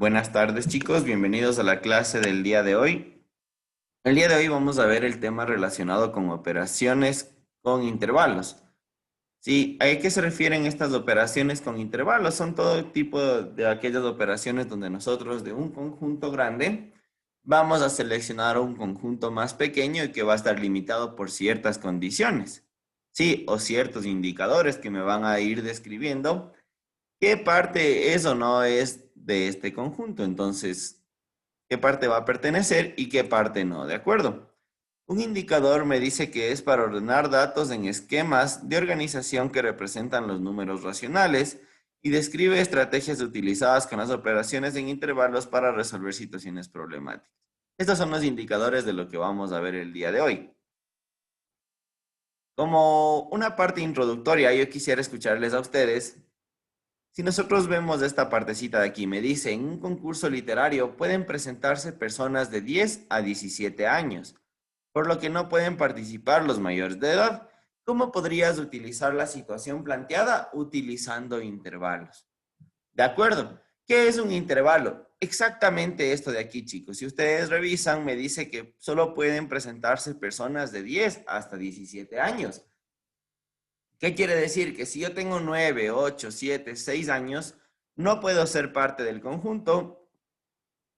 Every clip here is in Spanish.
Buenas tardes, chicos, bienvenidos a la clase del día de hoy. El día de hoy vamos a ver el tema relacionado con operaciones con intervalos. Sí, ¿a qué se refieren estas operaciones con intervalos? Son todo tipo de aquellas operaciones donde nosotros de un conjunto grande vamos a seleccionar un conjunto más pequeño y que va a estar limitado por ciertas condiciones. Sí, o ciertos indicadores que me van a ir describiendo qué parte es o no es de este conjunto. Entonces, qué parte va a pertenecer y qué parte no, ¿de acuerdo? Un indicador me dice que es para ordenar datos en esquemas de organización que representan los números racionales y describe estrategias utilizadas con las operaciones en intervalos para resolver situaciones problemáticas. Estos son los indicadores de lo que vamos a ver el día de hoy. Como una parte introductoria, yo quisiera escucharles a ustedes. Si nosotros vemos esta partecita de aquí, me dice, en un concurso literario pueden presentarse personas de 10 a 17 años, por lo que no pueden participar los mayores de edad. ¿Cómo podrías utilizar la situación planteada utilizando intervalos? ¿De acuerdo? ¿Qué es un intervalo? Exactamente esto de aquí, chicos. Si ustedes revisan, me dice que solo pueden presentarse personas de 10 hasta 17 años. ¿Qué quiere decir? Que si yo tengo 9, 8, 7, 6 años, no puedo ser parte del conjunto.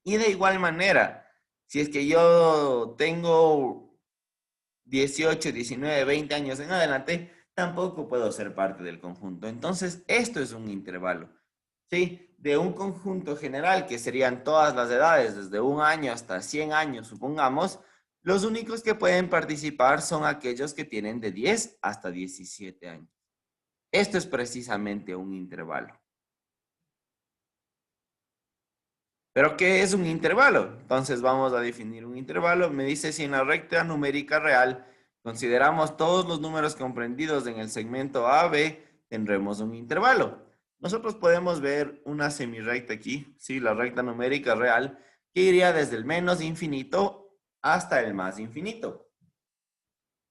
Y de igual manera, si es que yo tengo 18, 19, 20 años en adelante, tampoco puedo ser parte del conjunto. Entonces, esto es un intervalo, ¿sí? De un conjunto general, que serían todas las edades, desde un año hasta 100 años, supongamos, los únicos que pueden participar son aquellos que tienen de 10 hasta 17 años. Esto es precisamente un intervalo. ¿Pero qué es un intervalo? Entonces vamos a definir un intervalo. Me dice si en la recta numérica real consideramos todos los números comprendidos en el segmento AB, tendremos un intervalo. Nosotros podemos ver una semirrecta aquí, sí, la recta numérica real, que iría desde el menos infinito hasta el más infinito.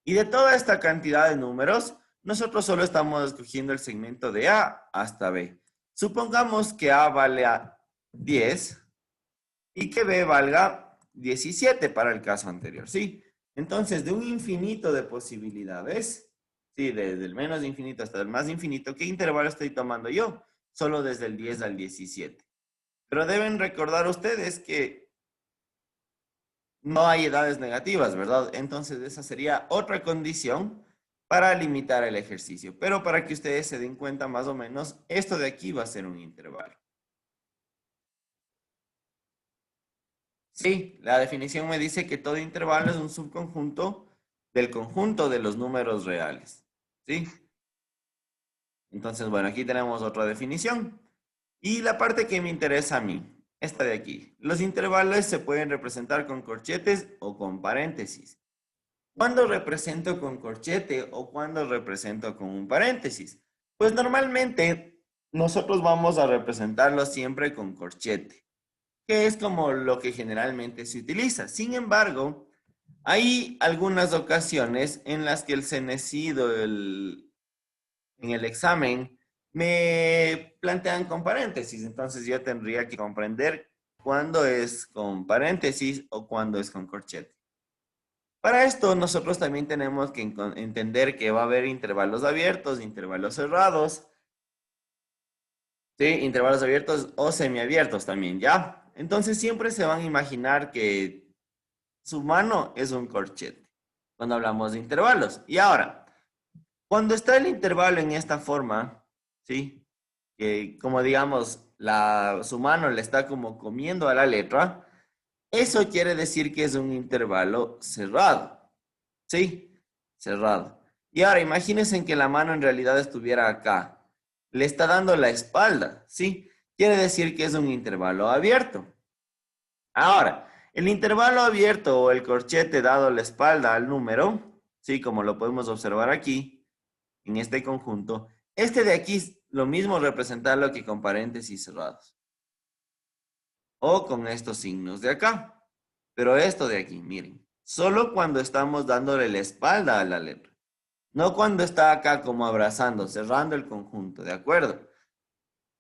Y de toda esta cantidad de números, nosotros solo estamos escogiendo el segmento de A hasta B. Supongamos que A vale a 10 y que B valga 17 para el caso anterior, ¿sí? Entonces, de un infinito de posibilidades, ¿sí? Desde el menos infinito hasta el más infinito, ¿qué intervalo estoy tomando yo? Solo desde el 10 al 17. Pero deben recordar ustedes que no hay edades negativas, ¿verdad? Entonces, esa sería otra condición para limitar el ejercicio. Pero para que ustedes se den cuenta más o menos, esto de aquí va a ser un intervalo. Sí, la definición me dice que todo intervalo es un subconjunto del conjunto de los números reales. ¿Sí? Entonces, bueno, aquí tenemos otra definición. Y la parte que me interesa a mí, esta de aquí. Los intervalos se pueden representar con corchetes o con paréntesis. ¿Cuándo represento con corchete o cuándo represento con un paréntesis? Pues normalmente nosotros vamos a representarlo siempre con corchete, que es como lo que generalmente se utiliza. Sin embargo, hay algunas ocasiones en las que el cenecido en el examen me plantean con paréntesis, entonces yo tendría que comprender cuándo es con paréntesis o cuándo es con corchete. Para esto, nosotros también tenemos que entender que va a haber intervalos abiertos, intervalos cerrados, ¿sí? Intervalos abiertos o semiabiertos también, ¿ya? Entonces siempre se van a imaginar que su mano es un corchete cuando hablamos de intervalos. Y ahora, cuando está el intervalo en esta forma, ¿sí? Que como digamos, su mano le está como comiendo a la letra, eso quiere decir que es un intervalo cerrado. Sí, cerrado. Y ahora imagínense que la mano en realidad estuviera acá. Le está dando la espalda, ¿sí? Quiere decir que es un intervalo abierto. Ahora, el intervalo abierto o el corchete dado la espalda al número, ¿sí? Como lo podemos observar aquí, en este conjunto, este de aquí es lo mismo representarlo que con paréntesis cerrados. O con estos signos de acá. Pero esto de aquí, miren, solo cuando estamos dándole la espalda a la letra. No cuando está acá como abrazando, cerrando el conjunto, ¿de acuerdo?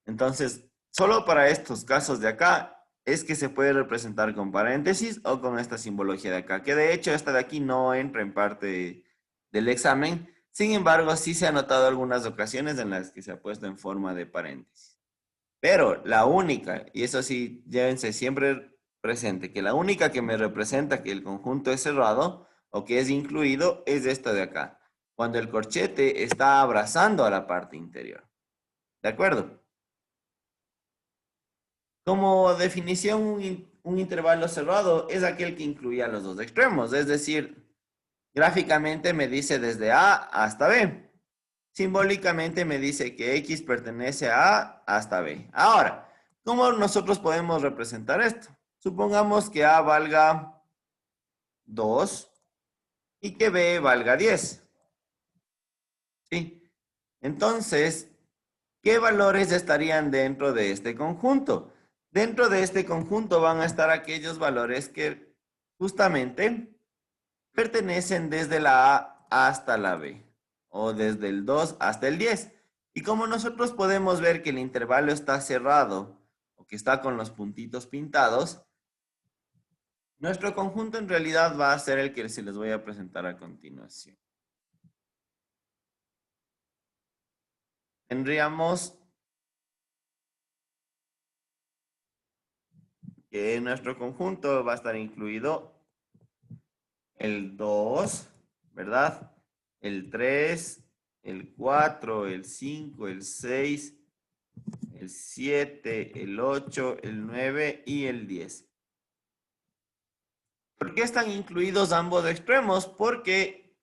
Entonces, solo para estos casos de acá es que se puede representar con paréntesis o con esta simbología de acá, que de hecho esta de aquí no entra en parte del examen. Sin embargo, sí se ha notado algunas ocasiones en las que se ha puesto en forma de paréntesis. Pero la única, y eso sí, llévense siempre presente, que la única que me representa que el conjunto es cerrado o que es incluido es esta de acá, cuando el corchete está abrazando a la parte interior. ¿De acuerdo? Como definición, un intervalo cerrado es aquel que incluye a los dos extremos, es decir, gráficamente me dice desde A hasta B. Simbólicamente me dice que X pertenece a A hasta B. Ahora, ¿cómo nosotros podemos representar esto? Supongamos que A valga 2 y que B valga 10. ¿Sí? Entonces, ¿qué valores estarían dentro de este conjunto? Dentro de este conjunto van a estar aquellos valores que justamente pertenecen desde la A hasta la B, o desde el 2 hasta el 10. Y como nosotros podemos ver que el intervalo está cerrado, o que está con los puntitos pintados, nuestro conjunto en realidad va a ser el que se les voy a presentar a continuación. Tendríamos que en nuestro conjunto va a estar incluido el 2, ¿verdad? El 3, el 4, el 5, el 6, el 7, el 8, el 9 y el 10. ¿Por qué están incluidos ambos extremos? Porque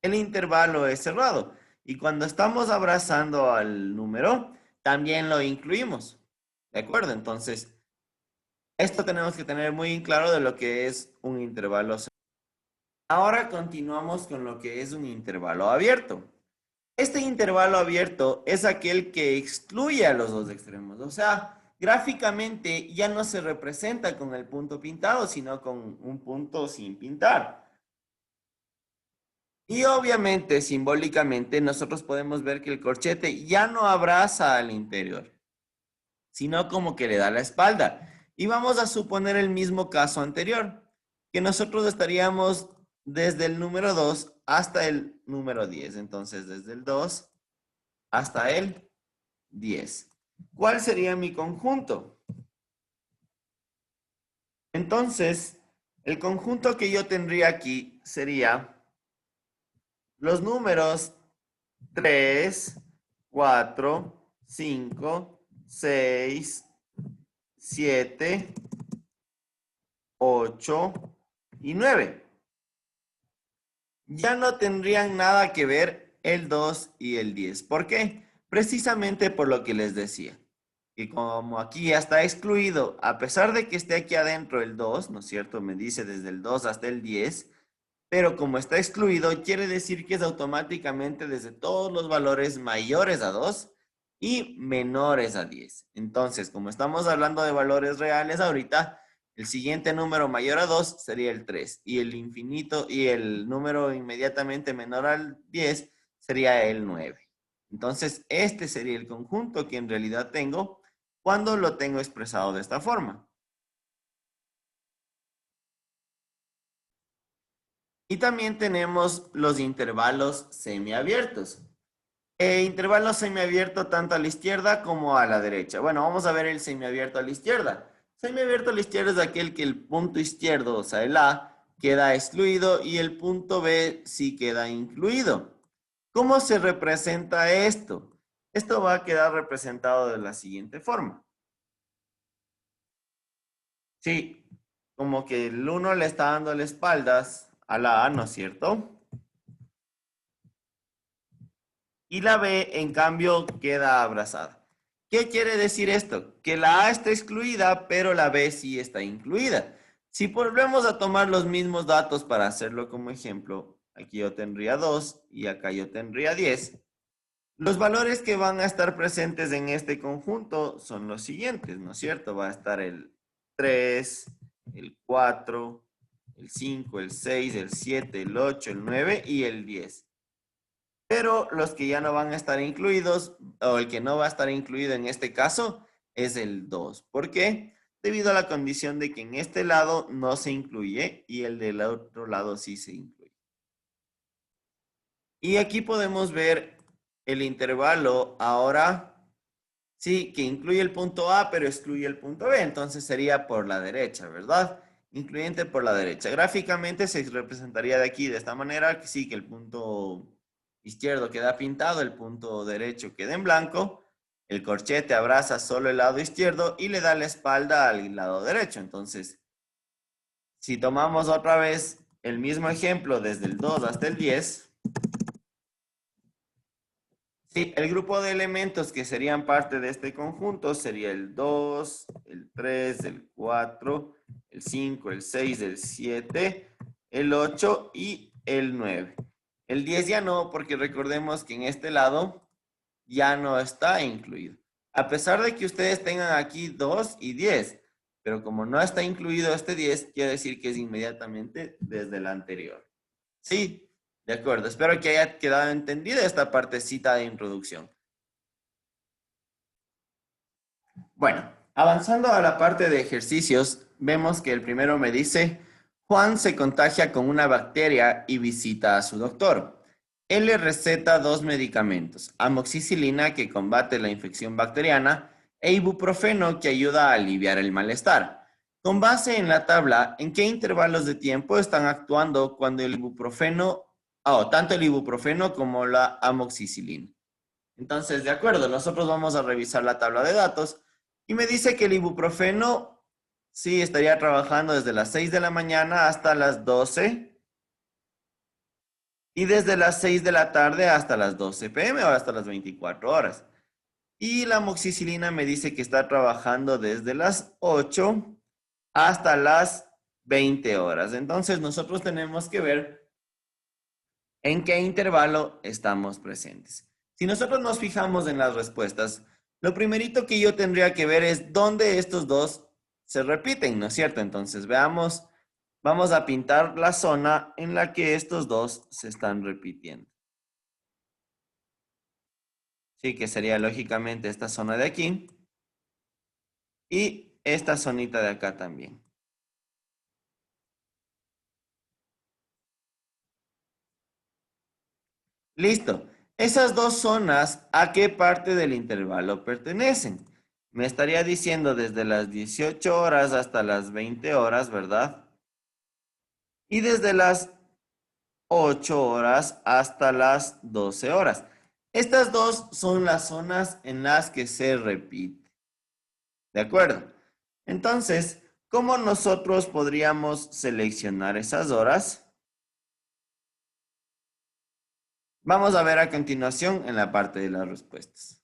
el intervalo es cerrado. Y cuando estamos abrazando al número, también lo incluimos. ¿De acuerdo? Entonces, esto tenemos que tener muy en claro de lo que es un intervalo cerrado. Ahora continuamos con lo que es un intervalo abierto. Este intervalo abierto es aquel que excluye a los dos extremos. O sea, gráficamente ya no se representa con el punto pintado, sino con un punto sin pintar. Y obviamente, simbólicamente, nosotros podemos ver que el corchete ya no abraza al interior, sino como que le da la espalda. Y vamos a suponer el mismo caso anterior, que nosotros estaríamos desde el número 2 hasta el número 10. Entonces, desde el 2 hasta el 10. ¿Cuál sería mi conjunto? Entonces, el conjunto que yo tendría aquí sería los números 3, 4, 5, 6, 7, 8 y 9. Ya no tendrían nada que ver el 2 y el 10. ¿Por qué? Precisamente por lo que les decía. Y como aquí ya está excluido, a pesar de que esté aquí adentro el 2, ¿no es cierto? Me dice desde el 2 hasta el 10, pero como está excluido, quiere decir que es automáticamente desde todos los valores mayores a 2 y menores a 10. Entonces, como estamos hablando de valores reales ahorita, el siguiente número mayor a 2 sería el 3 y el infinito y el número inmediatamente menor al 10 sería el 9. Entonces, este sería el conjunto que en realidad tengo cuando lo tengo expresado de esta forma. Y también tenemos los intervalos semiabiertos. Intervalo semiabierto tanto a la izquierda como a la derecha. Bueno, vamos a ver el semiabierto a la izquierda. Semiabierto a la izquierda es aquel que el punto izquierdo, o sea, el A, queda excluido y el punto B sí queda incluido. ¿Cómo se representa esto? Esto va a quedar representado de la siguiente forma. Sí, como que el 1 le está dando las espaldas a la A, ¿no es cierto? Y la B, en cambio, queda abrazada. ¿Qué quiere decir esto? Que la A está excluida, pero la B sí está incluida. Si volvemos a tomar los mismos datos para hacerlo como ejemplo, aquí yo tendría 2 y acá yo tendría 10. Los valores que van a estar presentes en este conjunto son los siguientes, ¿no es cierto? Va a estar el 3, el 4, el 5, el 6, el 7, el 8, el 9 y el 10. Pero los que ya no van a estar incluidos, o el que no va a estar incluido en este caso, es el 2. ¿Por qué? debido a la condición de que en este lado no se incluye y el del otro lado sí se incluye. Y aquí podemos ver el intervalo ahora, sí, que incluye el punto A, pero excluye el punto B. Entonces sería por la derecha, ¿verdad? Incluyente por la derecha. Gráficamente se representaría de aquí de esta manera, que sí, que el punto izquierdo queda pintado, el punto derecho queda en blanco, el corchete abraza solo el lado izquierdo y le da la espalda al lado derecho. Entonces, si tomamos otra vez el mismo ejemplo desde el 2 hasta el 10, sí, el grupo de elementos que serían parte de este conjunto sería el 2, el 3, el 4, el 5, el 6, el 7, el 8 y el 9. El 10 ya no, porque recordemos que en este lado ya no está incluido. A pesar de que ustedes tengan aquí 2 y 10, pero como no está incluido este 10, quiere decir que es inmediatamente desde el anterior. Sí, de acuerdo. Espero que haya quedado entendida esta partecita de introducción. Bueno, avanzando a la parte de ejercicios, vemos que el primero me dice, Juan se contagia con una bacteria y visita a su doctor. Él le receta 2 medicamentos, amoxicilina que combate la infección bacteriana e ibuprofeno que ayuda a aliviar el malestar. Con base en la tabla, ¿en qué intervalos de tiempo están actuando cuando el ibuprofeno, tanto el ibuprofeno como la amoxicilina? Entonces, de acuerdo, nosotros vamos a revisar la tabla de datos y me dice que el ibuprofeno sí estaría trabajando desde las 6 de la mañana hasta las 12 y desde las 6 de la tarde hasta las 12 p.m. o hasta las 24 horas. Y la amoxicilina me dice que está trabajando desde las 8 hasta las 20 horas. Entonces, nosotros tenemos que ver en qué intervalo estamos presentes. Si nosotros nos fijamos en las respuestas, lo primerito que yo tendría que ver es dónde estos dos se repiten, ¿no es cierto? Entonces, veamos, vamos a pintar la zona en la que estos dos se están repitiendo. Sí, que sería lógicamente esta zona de aquí y esta zonita de acá también. Listo. Esas dos zonas, ¿a qué parte del intervalo pertenecen? Me estaría diciendo desde las 18 horas hasta las 20 horas, ¿verdad? Y desde las 8 horas hasta las 12 horas. Estas dos son las zonas en las que se repite. ¿De acuerdo? Entonces, ¿cómo nosotros podríamos seleccionar esas horas? Vamos a ver a continuación en la parte de las respuestas.